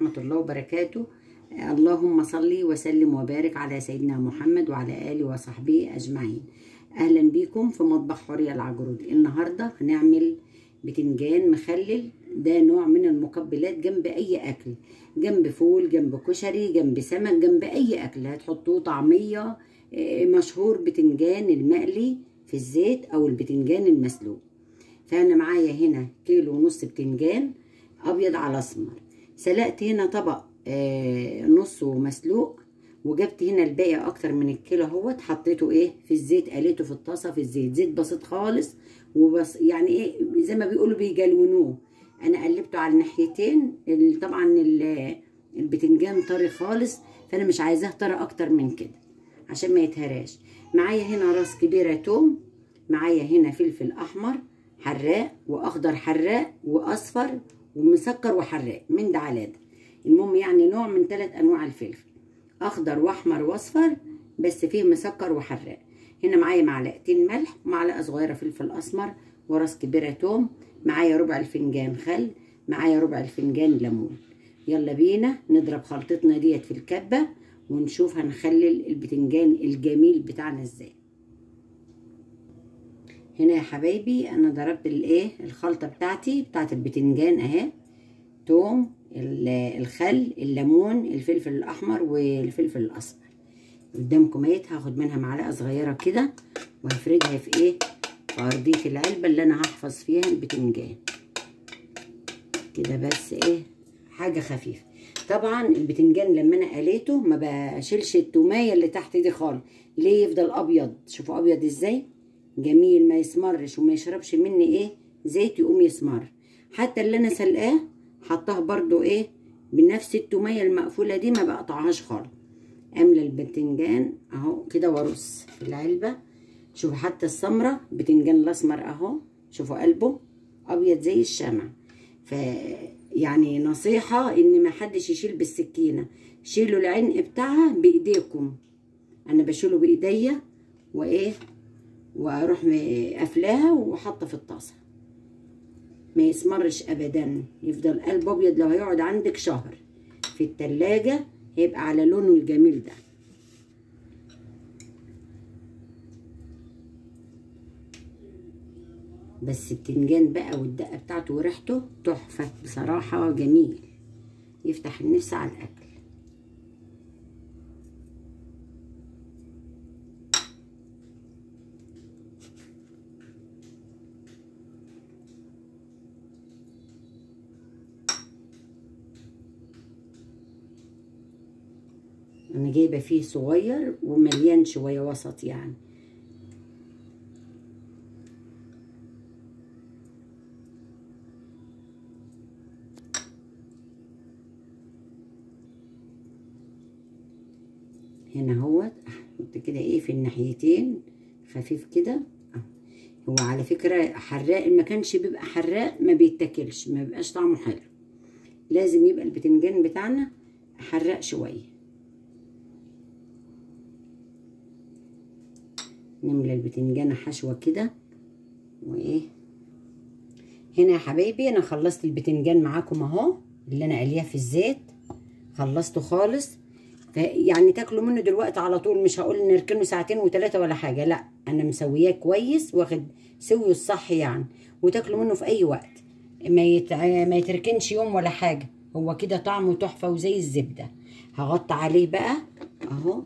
ورحمة الله وبركاته. اللهم صل وسلم وبارك على سيدنا محمد وعلى آله وصحبه أجمعين. أهلا بكم في مطبخ حورية العجرودي. النهاردة هنعمل بتنجان مخلل، ده نوع من المقبلات جنب أي أكل، جنب فول، جنب كشري، جنب سمك، جنب أي أكل هتحطوه طعمية. مشهور بتنجان المقلي في الزيت أو البتنجان المسلوق. فأنا معايا هنا 1.5 كيلو بتنجان أبيض على أسمر. سلقت هنا طبق نصه مسلوق، وجبت هنا الباقي اكتر من الكيلو اهوت، حطيته في الزيت، قليته في الطاسه في الزيت، زيت بسيط خالص وبس، يعني زي ما بيقولوا بيجلونوه. انا قلبته على الناحيتين. طبعا البتنجان طري خالص، فانا مش عايزاه طري اكتر من كده عشان ما يتهراش. معايا هنا راس كبيره توم، معايا هنا فلفل احمر حراق واخضر حراق واصفر ومسكر وحراق، من ده على ده. المهم يعني نوع من 3 انواع الفلفل، اخضر واحمر واصفر، بس فيه مسكر وحراق. هنا معايا معلقتين ملح، ومعلقه صغيره فلفل اسمر، وراس كبيره توم، معايا ربع الفنجان خل، معايا ربع الفنجان ليمون. يلا بينا نضرب خلطتنا ديت في الكبه ونشوف هنخلل البتنجان الجميل بتاعنا ازاي. هنا يا حبايبي انا ضربت الخلطه بتاعت البتنجان اهي: توم، الخل، الليمون، الفلفل الاحمر والفلفل الاصفر. قدامكم هاخد منها معلقه صغيره كده وهفردها في ارضيه العلبه اللي انا هحفظ فيها البتنجان كده، بس حاجه خفيفه. طبعا البتنجان لما انا قليته ما بشيلش التوميه اللي تحت دي خالص، ليه؟ يفضل ابيض. شوفوا ابيض ازاي جميل، ما يسمرش وما يشربش مني زيت يقوم يسمر. حتى اللي انا سلقاه حطاه برضو بنفس التوميه المقفوله دي، ما بقطعهاش خالص. املى البتنجان اهو كده وارص في العلبه. شوفوا حتى السمره، البتنجان الاسمر اهو، شوفوا قلبه ابيض زي الشمع. يعني نصيحه ان ما حدش يشيل بالسكينه، شيلوا العنق بتاعها بايديكم. انا بشيله بايديا واروح قافلاها وحاطه في الطاسه، ما يسمرش ابدا، يفضل قلب ابيض. لو هيقعد عندك شهر في التلاجة هيبقى على لونه الجميل ده. بس البتنجان بقى والدقه بتاعته وريحته تحفه بصراحه، جميل يفتح النفس على الاكل. انا جايبه فيه صغير ومليان شويه وسط يعني. هنا اهوت احط كده في الناحيتين خفيف كده. هو على فكره حراق، ما كانش بيبقى حراق ما بيتاكلش، ما بيبقاش طعمه حلو. لازم يبقى البتنجان بتاعنا حراق شويه. نملى البتنجانه حشوه كده هنا يا حبايبي انا خلصت البتنجان معاكم اهو، اللي انا قلياه في الزيت خلصته خالص. يعني تاكلوا منه دلوقتي على طول، مش هقول نركنه 2 و3 ساعات ولا حاجه، لا انا مسوياه كويس واخد سوي الصح يعني، وتاكلوا منه في اي وقت، ما يتركنش يوم ولا حاجه. هو كده طعمه تحفه وزي الزبده. هغطي عليه بقى اهو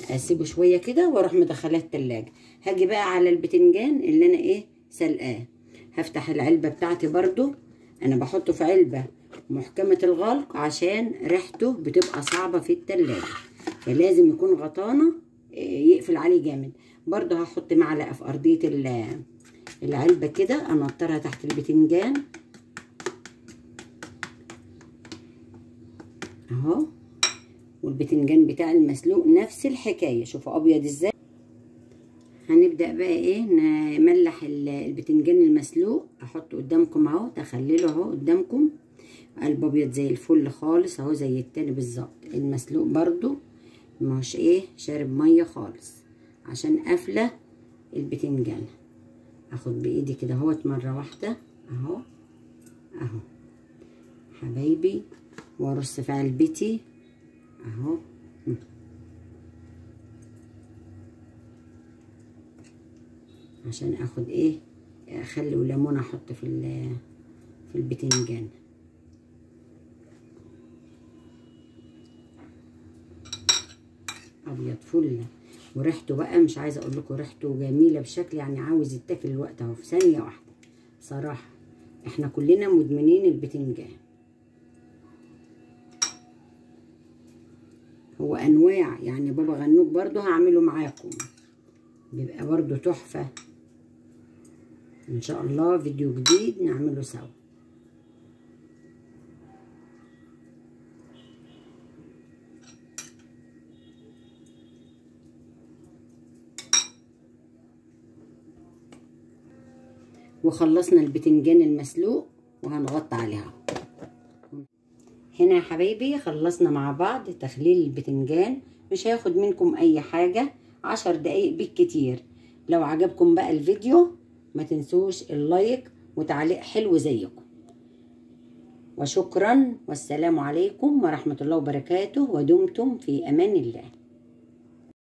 اسيبه شويه كده واروح مدخلاه التلاجة. هاجي بقى على البتنجان اللي انا سلقاه، هفتح العلبه بتاعتي برضو. انا بحطه في علبه محكمه الغلق عشان ريحته بتبقى صعبه في التلاجة، فلازم يكون غطانه يقفل عليه جامد. برضو هحط معلقه في ارضيه العلبه كده، انطرها تحت البتنجان اهو. والبتنجان بتاع المسلوق نفس الحكايه، شوفوا ابيض ازاي. هنبدا بقى نملح البتنجان المسلوق. احطه قدامكم اهو، تخلله اهو قدامكم، قلب ابيض زي الفل خالص اهو، زي التاني بالظبط. المسلوق برضو مش شارب ميه خالص عشان قافله البتنجان. اخد بايدي كده اهوت مره واحده اهو حبايبي، وارص في علبتي اهو. عشان اخد ايه، اخلي وليمون احط في البتنجان. ابيض فل، وريحته بقى مش عايزه اقول لكم، ريحته جميله بشكل يعني عاوز يتاكل الوقت اهو في ثانيه واحده. صراحه احنا كلنا مدمنين البتنجان. هو انواع يعني، بابا غنوج برضو هعمله معاكم، بيبقى برضو تحفه. ان شاء الله فيديو جديد نعمله سوا. وخلصنا البتنجان المسلوق وهنغطي عليها. هنا يا حبايبي خلصنا مع بعض تخليل البتنجان، مش هياخد منكم اي حاجة، 10 دقايق بالكتير. لو عجبكم بقى الفيديو ما تنسوش اللايك وتعليق حلو زيكم. وشكرا، والسلام عليكم ورحمة الله وبركاته، ودمتم في امان الله.